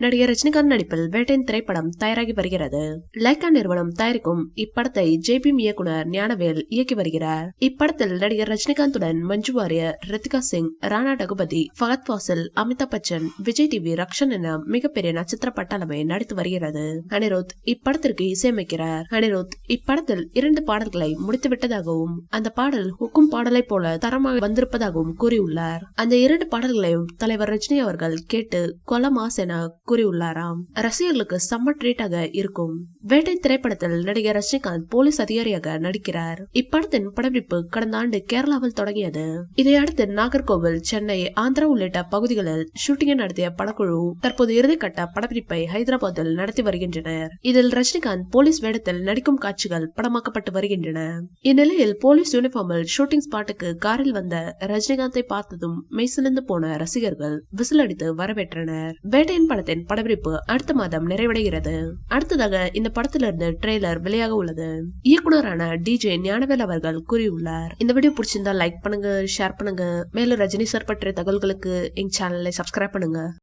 நடிகர் ரஜினிகாந்த் நடிப்பில் வேட்டையின் திரைப்படம் தயாராகி வருகிறது. லைகா நிறுவனம் தயாரிக்கும் இப்படத்தை ஜேபிஎம் இயக்குனர் ஞானவேல் இயக்கி வருகிறார். இப்படத்தில் நடிகர் ரஜினிகாந்துடன் மஞ்சு வாரியர், ரித்திகா சிங், ராணா டகுபதி, ஃபஹத் ஃபாசில், அமிதாப் பச்சன், விஜய் டிவி, ரக்ஷன் என மிகப்பெரிய நட்சத்திர பட்டாளமே நடித்து வருகிறது. அனிருத் இப்படத்திற்கு இசையமைக்கிறார். அனிருத் இப்படத்தில் 2 பாடல்களை முடித்து விட்டதாகவும் அந்த பாடல் ஹுக்கும் பாடலை போல தரமாக வந்திருப்பதாகவும் கூறியுள்ளார். அந்த 2 பாடல்களையும் தலைவர் ரஜினி அவர்கள் கேட்டு கொலமாஸ் என கூறியுள்ளாராம். ரசிகர்களுக்கு செம்ம ட்ரீட்டாக இருக்கும். வேட்டை திரைப்படத்தில் நடிகர் ரஜினிகாந்த் போலீஸ் அதிகாரியாக நடிக்கிறார். இப்படத்தின் படப்பிடிப்பு கடந்த ஆண்டு கேரளாவில் தொடங்கியது. இதையடுத்து நாகர்கோவில், சென்னை, ஆந்திரா உள்ளிட்ட பகுதிகளில் ஷூட்டிங்கை நடத்திய படக்குழு தற்போது இறுதிக்கட்ட படப்பிடிப்பை ஹைதராபாத்தில் நடத்தி வருகின்றனர். இதில் ரஜினிகாந்த் போலீஸ் வேடத்தில் நடிக்கும் காட்சிகள் படமாக்கப்பட்டு வருகின்றன. இந்நிலையில் போலீஸ் யூனிஃபார்மில் ஷூட்டிங் ஸ்பாட்டுக்கு காரில் வந்த ரஜினிகாந்தை பார்த்ததும் மெய்சிலிந்து போன ரசிகர்கள் விசில் அடித்து வரவேற்றனர். வேட்டையின் படத்தின் படப்பிடிப்பு அடுத்த மாதம் நிறைவடைகிறது. அடுத்ததாக இந்த படத்திலிருந்து ட்ரெய்லர் வெளியாக உள்ளது. இயக்குனரான டிஜே ஞானவேல் அவர்கள் கூறியுள்ளார். இந்த வீடியோ பிடிச்சிருந்தா லைக் பண்ணுங்க, ஷேர் பண்ணுங்க. மேலும் ரஜினி சார் பற்றிய தகவல்களுக்கு எங்க சேனலை சப்ஸ்கிரைப் பண்ணுங்க.